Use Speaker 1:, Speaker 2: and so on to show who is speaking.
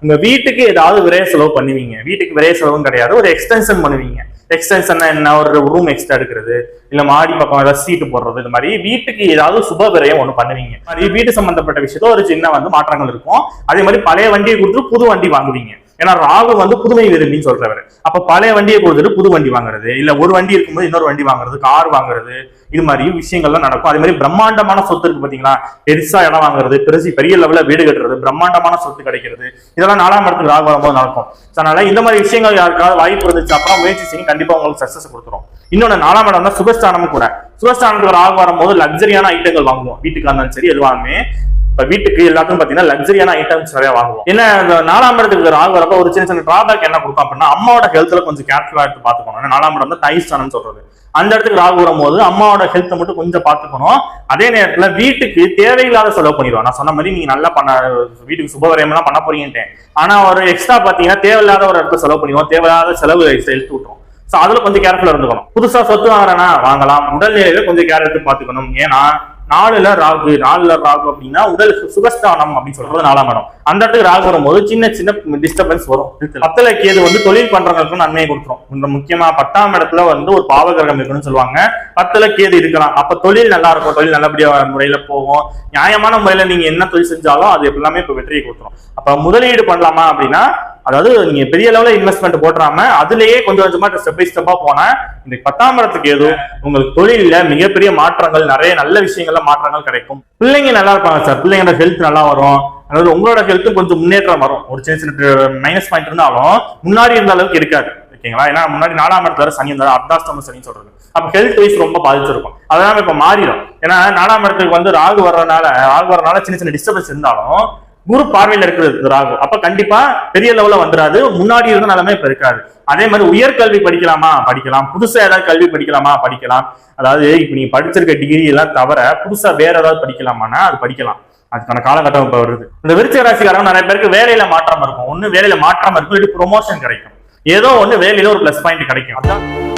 Speaker 1: உங்க வீட்டுக்கு ஏதாவது விரைய செலவு பண்ணுவீங்க. வீட்டுக்கு விரைய செலவும் கிடையாது, ஒரு எக்ஸ்டென்ஷன் பண்ணுவீங்க. எக்ஸ்டென்ஷன் என்ன, ஒரு ரூம் எக்ஸ்ட்ரா எடுக்கிறது, இல்ல மாடி பக்கம் ஏதாவது சீட்டு போடுறது, இது மாதிரி வீட்டுக்கு ஏதாவது சுப விரயம் ஒண்ணு பண்ணுவீங்க. மாதிரி வீட்டு சம்பந்தப்பட்ட விஷயத்த ஒரு சின்ன மாற்றங்கள் இருக்கும். அதே மாதிரி பழைய வண்டியை கொடுத்து புது வண்டி வாங்குவீங்க. ஏன்னா ராகு புதுமை விரும்பின்னு சொல்றவர். அப்ப பழைய வண்டியை கொடுத்துட்டு புது வண்டி வாங்குறது, இல்ல ஒரு வண்டி இருக்கும்போது இன்னொரு வண்டி வாங்குறது, கார் வாங்குறது, இது மாதிரி விஷயங்கள்லாம் நடக்கும். அதே மாதிரி பிரம்மாண்டமான சொத்து இருக்கு பாத்தீங்களா, பெருசா இடம் வாங்குறது, பெரிய லெவல்ல வீடு கட்டுறது, பிரம்மாண்டமான சொத்து கிடைக்கிறது, இதெல்லாம் 4ஆம் இடத்துக்கு ராகு வரும்போது நடக்கும். அதனால இந்த மாதிரி விஷயங்கள் யாருக்காவது வாய்ப்பு இருந்துச்சு அப்புறம் முயற்சி செய்யும், கண்டிப்பா உங்களுக்கு சக்சஸ் கொடுத்துரும். இன்னொன்னு 4ஆம் இடம் தான் சுபஸ்தானமும் கூட. சுபஸ்தானத்துக்கு ராகு வரும்போது லக்ஸரியான ஐட்டங்கள் வாங்குவோம். வீட்டுக்கு இருந்தாலும் சரி எதுவாமே, இப்ப வீட்டுக்கு எல்லாத்துக்கும் பாத்தீங்கன்னா லக்ஸரியான ஐட்டம்ஸ் நிறைய வாங்குவோம். என்ன 4ஆம் இடத்துக்கு ராகு வரப்ப ஒரு சின்ன டிராபேக் என்ன கொடுக்கும் அப்படின்னா, அம்மாவோட ஹெல்த்ல கொஞ்சம் கேர்ஃபுல்லா எடுத்து பாத்துக்கணும். 4ஆம் இடம் தான் தைஸ்தானம் சொல்றது. அந்த இடத்துக்கு ராகு வரும்போது அம்மாவோட ஹெல்த்தை மட்டும் கொஞ்சம் பாத்துக்கணும். அதே நேரத்துல வீட்டுக்கு தேவையில்லாத செலவு பண்ணிடுவோம். நான் சொன்ன மாதிரி நீங்க நல்லா வீட்டுக்கு சுபவரியம் எல்லாம் பண்ண போறீங்கட்டேன், ஆனா ஒரு எக்ஸ்ட்ரா பாத்தீங்கன்னா தேவையில்லாத ஒரு இடத்துல செலவு பண்ணிடுவோம், தேவையில்லாத செலவு எடுத்து விட்டுரும். அதுல கொஞ்சம் கேர்ஃபுல்லா இருந்துக்கணும். புதுசா சொத்து வாங்குறேன்னா வாங்கலாம், உடல்நிலையில கொஞ்சம் கேர் எடுத்து பாத்துக்கணும். ஏன்னா 4ல ராகு அப்படின்னா உடல் சுகஸ்தானம் அப்படின்னு சொல்றது 4ஆம் இடம். அந்த இடத்துக்கு ராகு வரும்போது சின்ன சின்ன டிஸ்டர்பன்ஸ் வரும். 10ல கேது தொழில் பண்றவங்களுக்கும் நன்மையை கொடுத்துரும். முக்கியமா 10ஆம் இடத்துல ஒரு பாவகிரகம் இருக்குன்னு சொல்லுவாங்க. 10ல கேது இருக்கலாம். அப்ப தொழில் நல்லா இருக்கும், தொழில் நல்லபடியா முறையில போகும். நியாயமான முறையில நீங்க என்ன தொழில் செஞ்சாலும் அது எல்லாமே இப்ப வெற்றியை கொடுத்துரும். அப்ப முதலீடு பண்ணலாமா அப்படின்னா, அதாவது நீங்க பெரிய லெவலில் இன்வெஸ்ட்மெண்ட் போட்டுறாம அதுலயே கொஞ்சம் கொஞ்சமா ஸ்டெப் பை ஸ்டெப்பா போனா இந்த 10ஆம் இடத்துக்கு ஏதோ உங்களுக்கு தொழில மிகப்பெரிய மாற்றங்கள், நிறைய நல்ல விஷயங்கள்ல மாற்றங்கள் கிடைக்கும். பிள்ளைங்க நல்லா இருப்பாங்க சார், பிள்ளைங்களோட ஹெல்த் நல்லா வரும். அதாவது உங்களோட ஹெல்த் கொஞ்சம் முன்னேற்றம் வரும். ஒரு சின்ன சின்ன மைனஸ் பாயிண்ட் இருந்தாலும் முன்னாடி இருந்த அளவுக்கு இருக்காது, ஓகேங்களா? ஏன்னா முன்னாடி 4ஆம் இடத்துல சனி இருந்தாலும் அர்த்தாஷ்டம சனி சொல்றது. அப்ப ஹெல்த் வைஸ் ரொம்ப பாதிச்சிருக்கும். அதெல்லாம் இப்ப மாறிடும். ஏன்னா 4ஆம் இடத்துக்கு ராகு வர்றதுனால சின்ன சின்ன டிஸ்டர்பன்ஸ் இருந்தாலும் குரு பார்வையில இருக்கிறது ராகு. அப்ப கண்டிப்பா பெரிய லெவல்ல வந்துடாது, முன்னாடி இருந்த நிலைமை இப்ப இருக்காது. அதே மாதிரி உயர்கல்வி படிக்கலாமா, படிக்கலாம். புதுசா ஏதாவது கல்வி படிக்கலாமா, படிக்கலாம். அதாவது இப்ப நீங்க படிச்சிருக்க டிகிரி எல்லாம் தவிர புதுசா வேற ஏதாவது படிக்கலாமான்னா அது படிக்கலாம். அதுக்கான காலகட்டம் இப்ப வருது. இந்த விருச்சிக ராசிக்காரங்க நிறைய பேருக்கு வேலையில மாற்றம் இருக்கும். ஒண்ணு வேலையில மாற்றம் இருக்கும், இல்லாட்டி ப்ரொமோஷன் கிடைக்கும். ஏதோ ஒண்ணு வேலையில ஒரு பிளஸ் பாயிண்ட் கிடைக்கும். அதான்